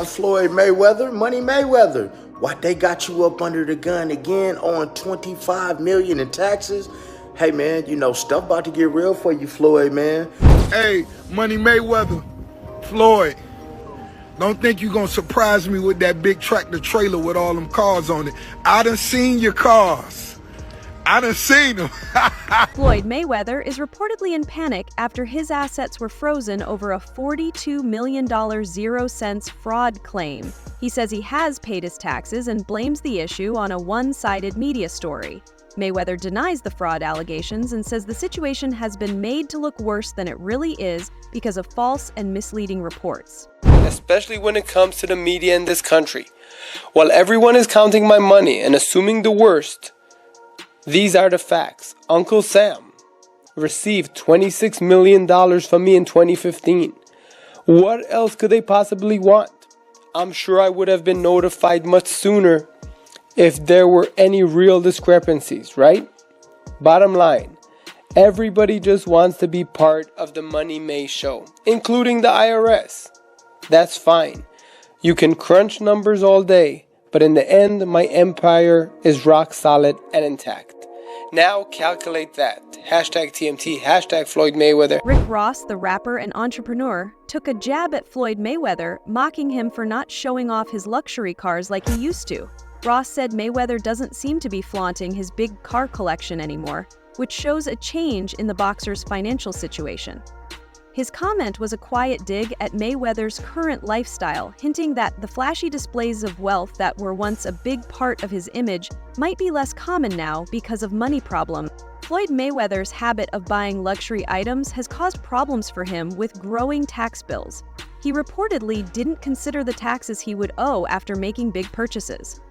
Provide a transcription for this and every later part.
Damn, Floyd Mayweather, Money Mayweather. Why they got you up under the gun again on $25 million in taxes? Hey man, you know, stuff about to get real for you, Floyd, man. Hey, Money Mayweather, Floyd, don't think you gonna surprise me with that big tractor trailer with all them cars on it. I done seen your cars. I done seen them. Floyd Mayweather is reportedly in panic after his assets were frozen over a $42 million 0 cents fraud claim. He says he has paid his taxes and blames the issue on a one-sided media story. Mayweather denies the fraud allegations and says the situation has been made to look worse than it really is because of false and misleading reports. Especially when it comes to the media in this country. While everyone is counting my money and assuming the worst, these are the facts. Uncle Sam received $26 million from me in 2015. What else could they possibly want? I'm sure I would have been notified much sooner if there were any real discrepancies, right? Bottom line, everybody just wants to be part of the Money May show, including the IRS. That's fine. You can crunch numbers all day, but in the end, my empire is rock solid and intact. Now calculate that. Hashtag TMT, hashtag Floyd Mayweather. Rick Ross, the rapper and entrepreneur, took a jab at Floyd Mayweather, mocking him for not showing off his luxury cars like he used to. Ross said Mayweather doesn't seem to be flaunting his big car collection anymore, which shows a change in the boxer's financial situation. His comment was a quiet dig at Mayweather's current lifestyle, hinting that the flashy displays of wealth that were once a big part of his image might be less common now because of money problems. Floyd Mayweather's habit of buying luxury items has caused problems for him with growing tax bills. He reportedly didn't consider the taxes he would owe after making big purchases.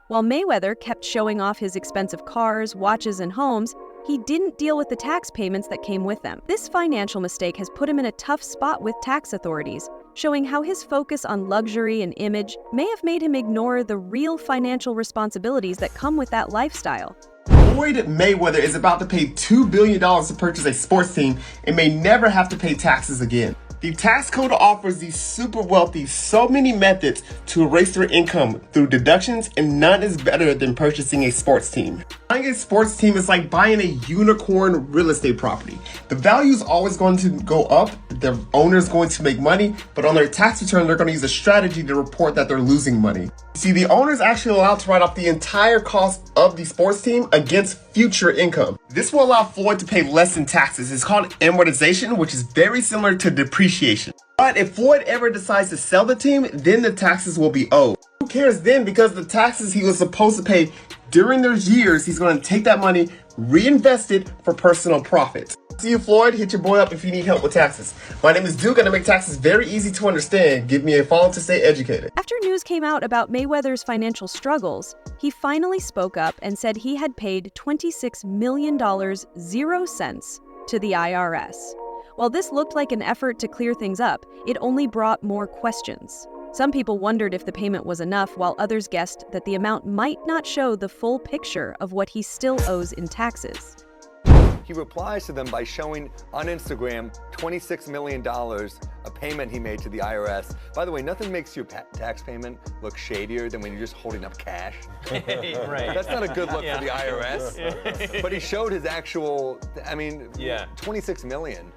While Mayweather kept showing off his expensive cars, watches, and homes, he didn't deal with the tax payments that came with them. This financial mistake has put him in a tough spot with tax authorities, showing how his focus on luxury and image may have made him ignore the real financial responsibilities that come with that lifestyle. Floyd Mayweather is about to pay $2 billion to purchase a sports team and may never have to pay taxes again. The tax code offers these super wealthy so many methods to erase their income through deductions, and none is better than purchasing a sports team. Buying a sports team is like buying a unicorn real estate property. The value is always going to go up, the owner is going to make money, but on their tax return, they're going to use a strategy to report that they're losing money. See, the owner is actually allowed to write off the entire cost of the sports team against future income. This will allow Floyd to pay less in taxes. It's called amortization, which is very similar to depreciation. But if Floyd ever decides to sell the team, then the taxes will be owed. Who cares then? Because the taxes he was supposed to pay during those years, he's going to take that money, reinvest it for personal profit. See you, Floyd. Hit your boy up if you need help with taxes. My name is Duke, and I make taxes very easy to understand. Give me a follow to stay educated. After news came out about Mayweather's financial struggles, he finally spoke up and said he had paid $26 million 0 cents to the IRS. While this looked like an effort to clear things up, it only brought more questions. Some people wondered if the payment was enough, while others guessed that the amount might not show the full picture of what he still owes in taxes. He replies to them by showing on Instagram $26 million, a payment he made to the IRS. By the way, nothing makes your tax payment look shadier than when you're just holding up cash. Right. That's not a good look for the IRS. But he showed his actual, $26 million.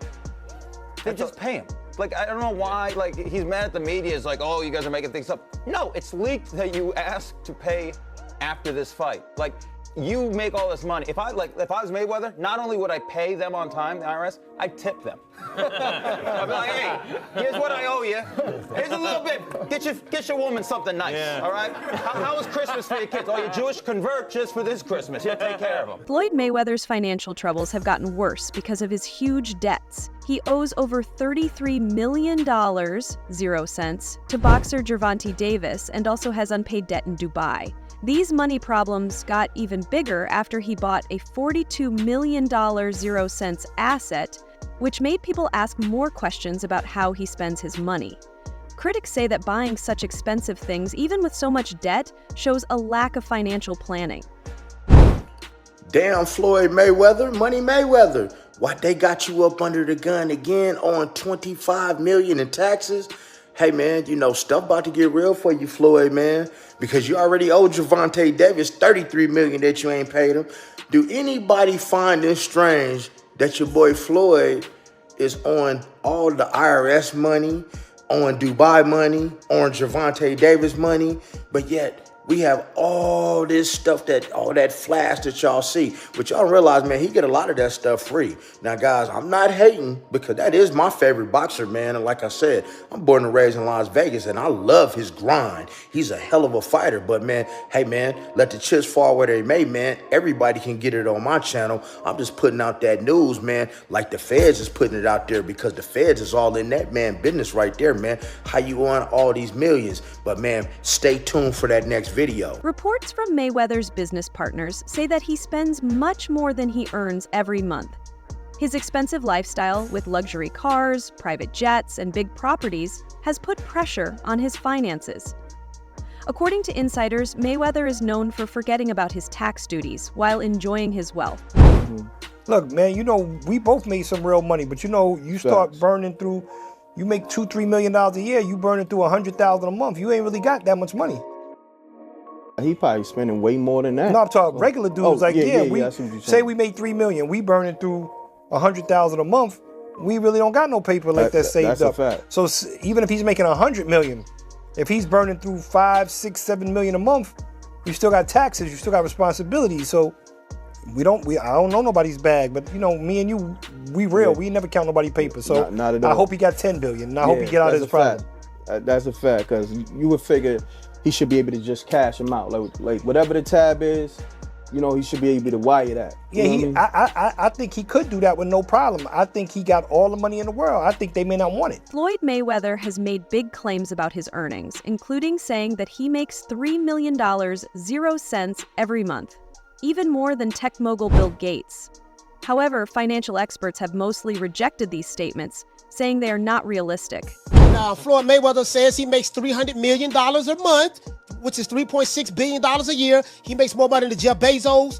Then just pay him. Like, I don't know why, like, he's mad at the media. It's like, oh, you guys are making things up. No, it's leaked that you asked to pay after this fight. Like, you make all this money. If I was Mayweather, not only would I pay them on time, the IRS, I'd tip them. I'd be like, hey, here's what I owe you. Here's a little bit. Get your woman something nice, all right? How was Christmas for your kids? Oh, you're Jewish? Convert just for this Christmas. You'll take care of them. Floyd Mayweather's financial troubles have gotten worse because of his huge debts. He owes over $33 million, 0 cents, to boxer Gervonta Davis and also has unpaid debt in Dubai. These money problems got even bigger after he bought a $42 million 0 cents asset, which made people ask more questions about how he spends his money. Critics say that buying such expensive things, even with so much debt, shows a lack of financial planning. Damn, Floyd Mayweather, Money Mayweather. Why they got you up under the gun again on $25 million in taxes? hey, man, you know, stuff about to get real for you, Floyd, man, because you already owe Gervonta Davis $33 million that you ain't paid him. Do anybody find this strange that your boy Floyd is on all the IRS money, on Dubai money, on Gervonta Davis money, but yet we have all this stuff, all that flash that y'all see. But y'all realize, man, he get a lot of that stuff free. Now, guys, I'm not hating because that is my favorite boxer, man. And like I said, I'm born and raised in Las Vegas, and I love his grind. He's a hell of a fighter. But, man, hey, man, let the chips fall where they may, man. Everybody can get it on my channel. I'm just putting out that news, man, like the feds is putting it out there because the feds is all in that, man, business right there, man. How you earn all these millions? But, man, stay tuned for that next video. Reports from Mayweather's business partners say that he spends much more than he earns every month. His expensive lifestyle with luxury cars, private jets, and big properties has put pressure on his finances. According to insiders, Mayweather is known for forgetting about his tax duties while enjoying his wealth. Look, man, you know, we both made some real money, but you know, you start burning through, you make $2-3 million a year, you burning through $100,000 a month. You ain't really got that much money. He probably spending way more than that. No, I'm talking regular dudes. We I see what you're say saying. we make $3 million, we burning through $100,000 a month. We really don't got no paper like that saved up. That's a fact. So even if he's making $100 million, if he's burning through $5, $6, $7 million a month, you still got taxes, you still got responsibilities. So I don't know nobody's bag, but you know, me and you, we real. We never count nobody's paper. So not at all. I hope he got $10 billion, and I hope he get out of his problem. That's a fact, because you would figure he should be able to just cash him out. Like whatever the tab is, you know, he should be able to wire that. I think he could do that with no problem. I think he got all the money in the world. I think they may not want it. Floyd Mayweather has made big claims about his earnings, including saying that he makes $3 million, 0 cents every month, even more than tech mogul Bill Gates. However, financial experts have mostly rejected these statements, saying they are not realistic. Now, Floyd Mayweather says he makes $300 million a month, which is $3.6 billion a year. He makes more money than Jeff Bezos,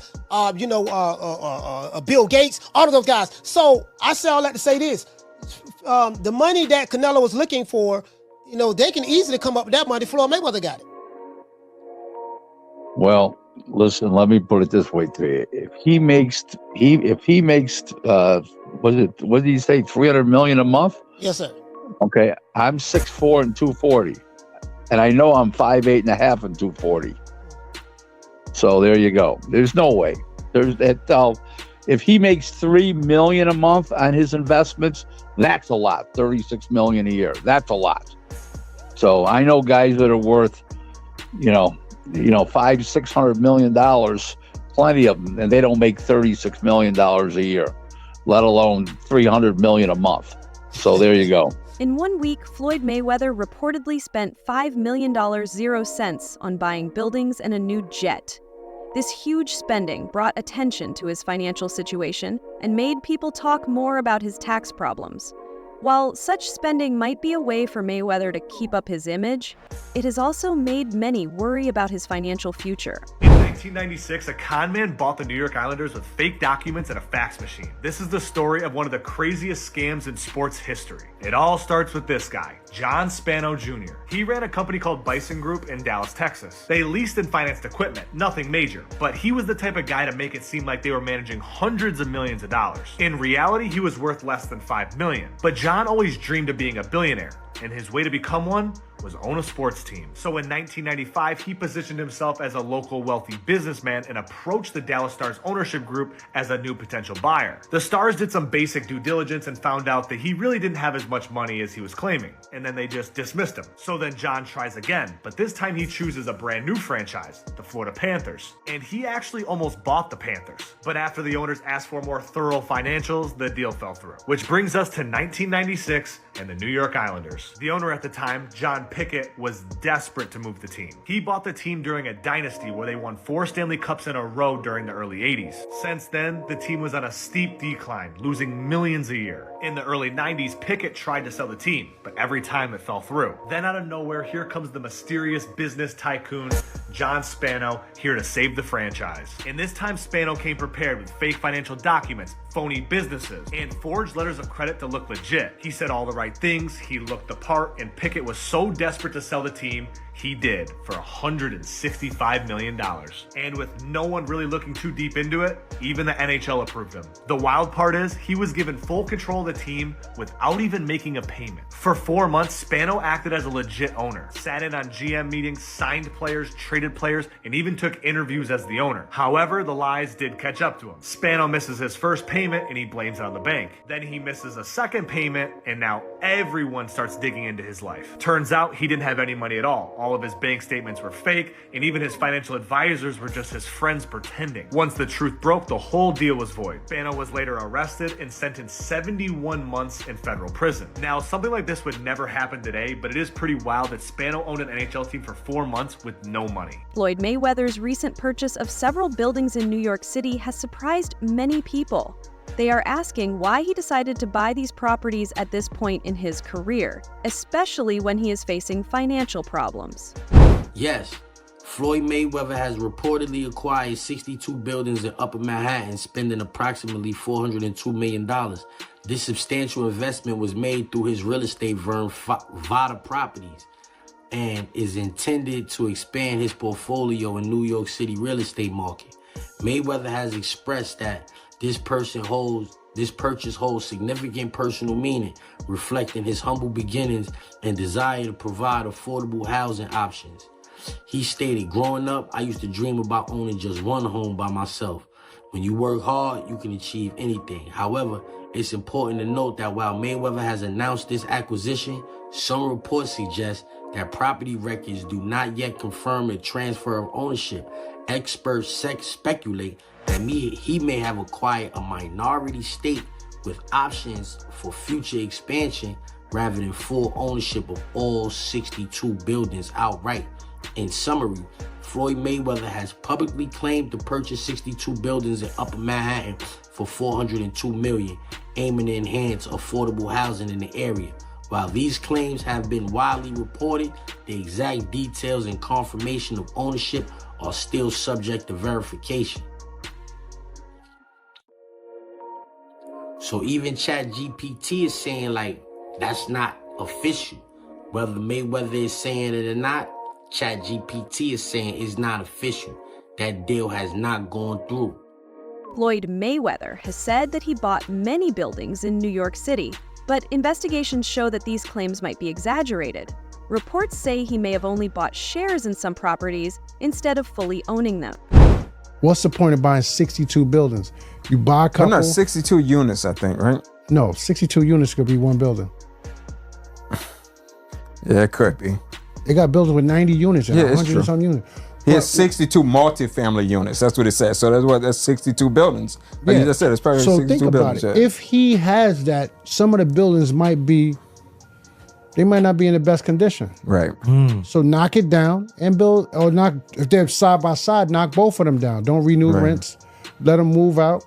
Bill Gates, all of those guys. So I say all that to say this. The money that Canelo was looking for, you know, they can easily come up with that money. Floyd Mayweather got it. Well, listen, let me put it this way to you. If he makes what did he say, 300 million a month? Yes, sir. Okay, I'm 6'4" and 240, and I know I'm 5'8" and a half and 240. So there you go. There's no way. There's that. If he makes $3 million a month on his investments, that's a lot. 36 million a year. That's a lot. So I know guys that are worth, $500-600 million, plenty of them, and they don't make $36 million a year, let alone 300 million a month. So there you go. In 1 week, Floyd Mayweather reportedly spent $5 million 0 cents on buying buildings and a new jet. This huge spending brought attention to his financial situation and made people talk more about his tax problems. While such spending might be a way for Mayweather to keep up his image, it has also made many worry about his financial future. In 1996, a con man bought the New York Islanders with fake documents and a fax machine. This is the story of one of the craziest scams in sports history. It all starts with this guy, John Spano Jr. He ran a company called Bison Group in Dallas, Texas. They leased and financed equipment, nothing major, but he was the type of guy to make it seem like they were managing hundreds of millions of dollars. In reality, he was worth less than $5 million. But John always dreamed of being a billionaire, and his way to become one was own a sports team. So in 1995, he positioned himself as a local wealthy businessman and approached the Dallas Stars ownership group as a new potential buyer. The Stars did some basic due diligence and found out that he really didn't have as much money as he was claiming, and then they just dismissed him. So then John tries again, but this time he chooses a brand new franchise, the Florida Panthers. And he actually almost bought the Panthers. But after the owners asked for more thorough financials, the deal fell through. Which brings us to 1996 and the New York Islanders. The owner at the time, John Pickett, was desperate to move the team. He bought the team during a dynasty where they won 4 Stanley Cups in a row during the early 80s. Since then, the team was on a steep decline, losing millions a year. In the early 90s, Pickett tried to sell the team, but every time it fell through. Then out of nowhere, here comes the mysterious business tycoon, John Spano, here to save the franchise. And this time, Spano came prepared with fake financial documents, phony businesses, and forged letters of credit to look legit. He said all the right things, he looked the part, and Pickett was so desperate to sell the team, he did for $165 million. And with no one really looking too deep into it, even the NHL approved him. The wild part is, he was given full control of the team without even making a payment. For 4 months, Spano acted as a legit owner, sat in on GM meetings, signed players, traded players, and even took interviews as the owner. However, the lies did catch up to him. Spano misses his first payment and he blames it on the bank. Then he misses a second payment and now everyone starts digging into his life. Turns out he didn't have any money at all. All of his bank statements were fake, and even his financial advisors were just his friends pretending. Once the truth broke, the whole deal was void. Spano was later arrested and sentenced 71 months in federal prison. Now, something like this would never happen today, but it is pretty wild that Spano owned an NHL team for 4 months with no money. Floyd Mayweather's recent purchase of several buildings in New York City has surprised many people. They are asking why he decided to buy these properties at this point in his career, especially when he is facing financial problems. Yes, Floyd Mayweather has reportedly acquired 62 buildings in Upper Manhattan, spending approximately $402 million. This substantial investment was made through his real estate firm, Vada Properties, and is intended to expand his portfolio in New York City real estate market. Mayweather has expressed that this purchase holds significant personal meaning, reflecting his humble beginnings and desire to provide affordable housing options. He stated, "Growing up, I used to dream about owning just one home by myself. When you work hard, you can achieve anything. However, it's important to note that while Mayweather has announced this acquisition, some reports suggest that property records do not yet confirm a transfer of ownership. Experts speculate that he may have acquired a minority stake with options for future expansion rather than full ownership of all 62 buildings outright. In summary, Floyd Mayweather has publicly claimed to purchase 62 buildings in Upper Manhattan for $402 million, aiming to enhance affordable housing in the area. While these claims have been widely reported, the exact details and confirmation of ownership are still subject to verification. So even ChatGPT is saying like that's not official. Whether Mayweather is saying it or not, ChatGPT is saying it's not official. That deal has not gone through. Floyd Mayweather has said that he bought many buildings in New York City, but investigations show that these claims might be exaggerated. Reports say he may have only bought shares in some properties instead of fully owning them. What's the point of buying 62 buildings? You buy a couple. No, 62 units, I think, right? No, 62 units could be one building. Yeah, it could be. They got buildings with 90 units and yeah, 100 and some units. He has 62 multifamily units. That's what it says. So that's 62 buildings. Like you just said, it's probably 62 think buildings. About it. If he has that, some of the buildings they might not be in the best condition. Right. So knock it down and build, or knock, if they're side by side, knock both of them down. Don't renew rents. Let them move out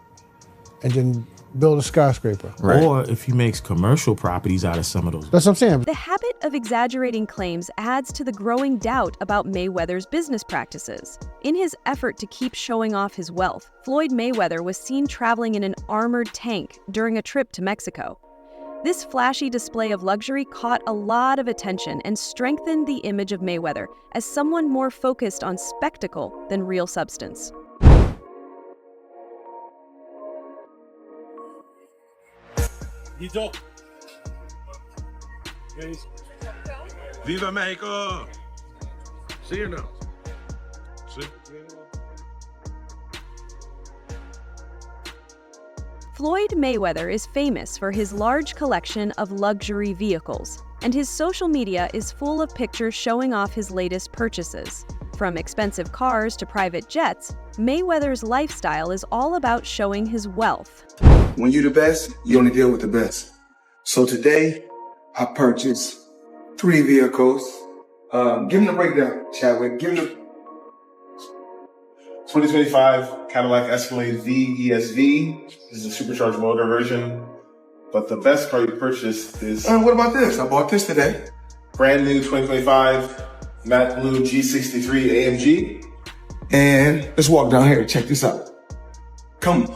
and then build a skyscraper. Right. Or if he makes commercial properties out of some of those. That's what I'm saying. The habit of exaggerating claims adds to the growing doubt about Mayweather's business practices. In his effort to keep showing off his wealth, Floyd Mayweather was seen traveling in an armored tank during a trip to Mexico. This flashy display of luxury caught a lot of attention and strengthened the image of Mayweather as someone more focused on spectacle than real substance. Viva Mexico! See you now. See? Floyd Mayweather is famous for his large collection of luxury vehicles, and his social media is full of pictures showing off his latest purchases. From expensive cars to private jets, Mayweather's lifestyle is all about showing his wealth. When you're the best, you only deal with the best. So today, I purchased 3 vehicles. Give them the breakdown, Chadwick. Give them the 2025 Cadillac Escalade V ESV. This is a supercharged motor version. But the best car you purchased is... what about this? I bought this today. Brand new 2025 matte blue G63 AMG. And let's walk down here. Check this out. Come.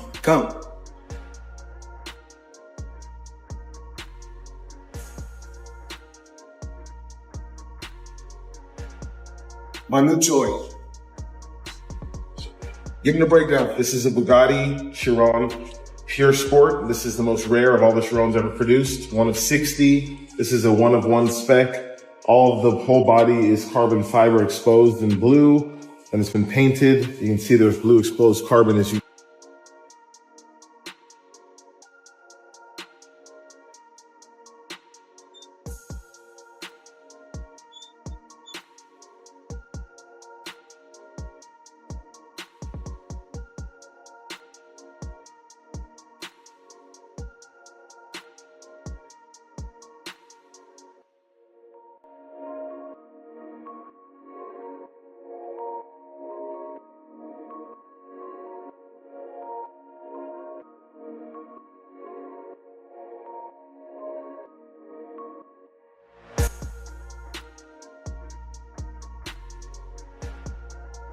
My new toy. Give me the breakdown. This is a Bugatti Chiron Pure Sport. This is the most rare of all the Chirons ever produced. One of 60. This is a one-of-one spec. All of the whole body is carbon fiber exposed in blue, and it's been painted. You can see there's blue exposed carbon as you...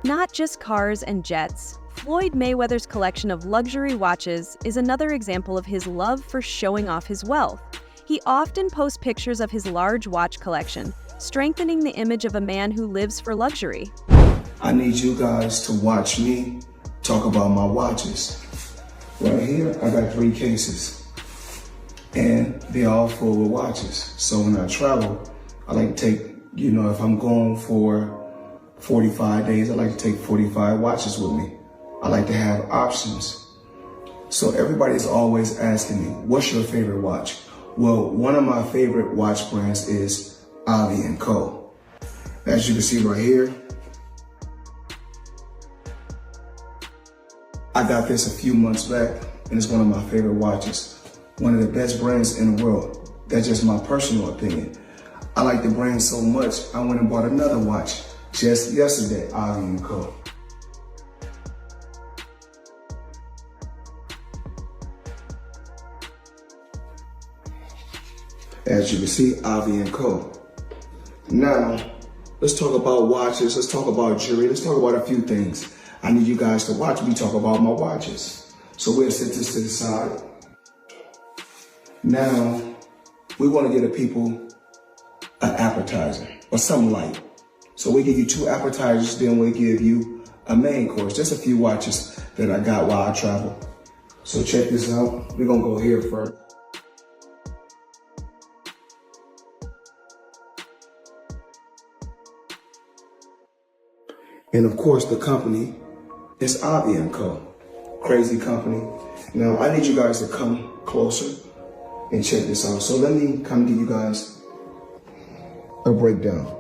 Not just cars and jets, Floyd Mayweather's collection of luxury watches is another example of his love for showing off his wealth. He often posts pictures of his large watch collection, strengthening the image of a man who lives for luxury. I need you guys to watch me talk about my watches. Right here, I got 3 cases, and they're all full with watches. So when I travel, I like to take, if I'm going for 45 days, I like to take 45 watches with me. I like to have options. So everybody's always asking me, what's your favorite watch? Well, one of my favorite watch brands is Avi & Co. As you can see right here, I got this a few months back, and it's one of my favorite watches. One of the best brands in the world. That's just my personal opinion. I like the brand so much, I went and bought another watch just yesterday, Avi & Co. As you can see, Avi & Co. Now, let's talk about watches, let's talk about jewelry, let's talk about a few things. I need you guys to watch me talk about my watches. So we'll set this to the side. Now, we want to give the people an appetizer or something light. So we give you 2 appetizers, then we give you a main course. Just a few watches that I got while I travel. So check this out. We're gonna go here first. And of course, the company is Avi & Co. Crazy company. Now, I need you guys to come closer and check this out. So let me come give you guys a breakdown.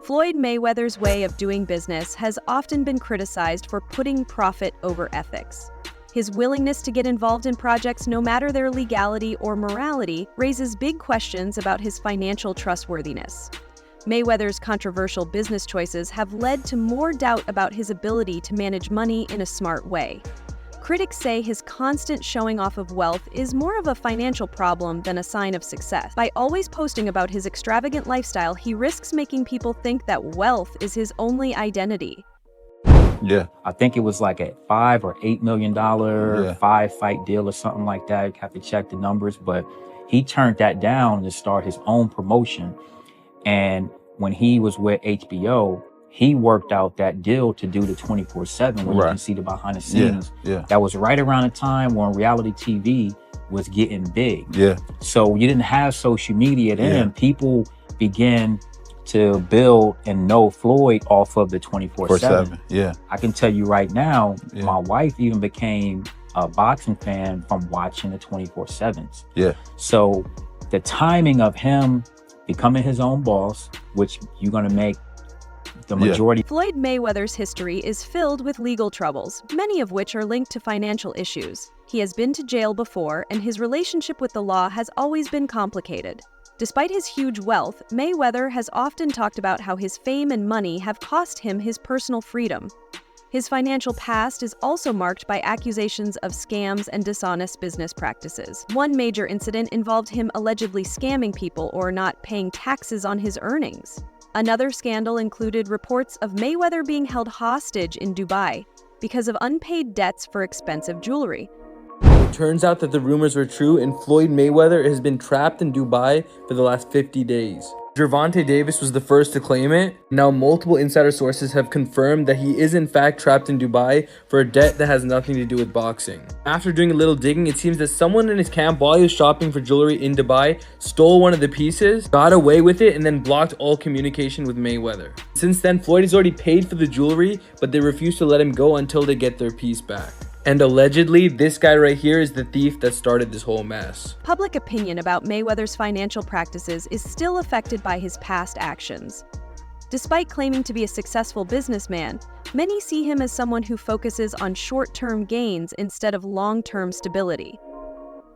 Floyd Mayweather's way of doing business has often been criticized for putting profit over ethics. His willingness to get involved in projects no matter their legality or morality raises big questions about his financial trustworthiness. Mayweather's controversial business choices have led to more doubt about his ability to manage money in a smart way. Critics say his constant showing off of wealth is more of a financial problem than a sign of success. By always posting about his extravagant lifestyle, he risks making people think that wealth is his only identity. Yeah. I think it was like a $5 or $8 million 5-fight deal or something like that. You have to check the numbers, but he turned that down to start his own promotion. And when he was with HBO, he worked out that deal to do the 24/7 where you can see the behind the scenes. That was right around the time when reality TV was getting big. So you didn't have social media then. People began to build and know Floyd off of the 24/7. I can tell you right now, my wife even became a boxing fan from watching the 24/7s. So the timing of him becoming his own boss, which you're gonna make the majority. Floyd Mayweather's history is filled with legal troubles, many of which are linked to financial issues. He has been to jail before, and his relationship with the law has always been complicated. Despite his huge wealth, Mayweather has often talked about how his fame and money have cost him his personal freedom. His financial past is also marked by accusations of scams and dishonest business practices. One major incident involved him allegedly scamming people or not paying taxes on his earnings. Another scandal included reports of Mayweather being held hostage in Dubai because of unpaid debts for expensive jewelry. It turns out that the rumors were true, and Floyd Mayweather has been trapped in Dubai for the last 50 days. Gervonta Davis was the first to claim it. Now multiple insider sources have confirmed that he is in fact trapped in Dubai for a debt that has nothing to do with boxing. After doing a little digging, it seems that someone in his camp, while he was shopping for jewelry in Dubai, stole one of the pieces, got away with it, and then blocked all communication with Mayweather. Since then, Floyd has already paid for the jewelry, but they refuse to let him go until they get their piece back. And allegedly, this guy right here is the thief that started this whole mess. Public opinion about Mayweather's financial practices is still affected by his past actions. Despite claiming to be a successful businessman, many see him as someone who focuses on short-term gains instead of long-term stability.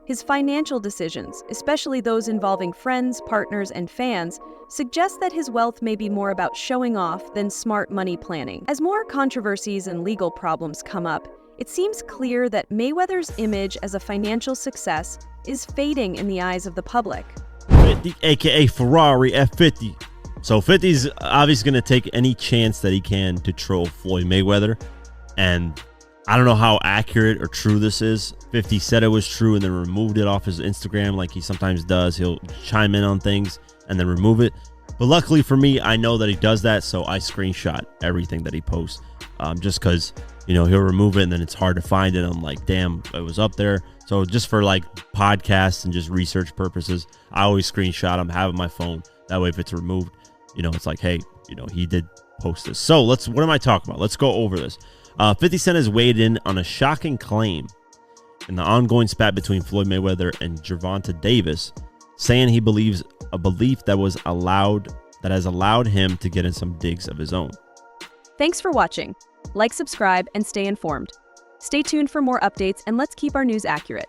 His financial decisions, especially those involving friends, partners, and fans, suggest that his wealth may be more about showing off than smart money planning. As more controversies and legal problems come up, it seems clear that Mayweather's image as a financial success is fading in the eyes of the public. 50, aka Ferrari F50. So 50's obviously going to take any chance that he can to troll Floyd Mayweather. And I don't know how accurate or true this is. 50 said it was true and then removed it off his Instagram like he sometimes does. He'll chime in on things and then remove it. But luckily for me, I know that he does that, so I screenshot everything that he posts. Just because, you know, he'll remove it and then it's hard to find it. I'm like, damn, it was up there. So just for like podcasts and just research purposes, I always screenshot them, have it on my phone. That way, if it's removed, you know, it's like, hey, you know, he did post this. So what am I talking about? Let's go over this. 50 Cent has weighed in on a shocking claim in the ongoing spat between Floyd Mayweather and Gervonta Davis, saying he believes a belief that has allowed him to get in some digs of his own. Thanks for watching. Like, subscribe, and stay informed. Stay tuned for more updates, and let's keep our news accurate.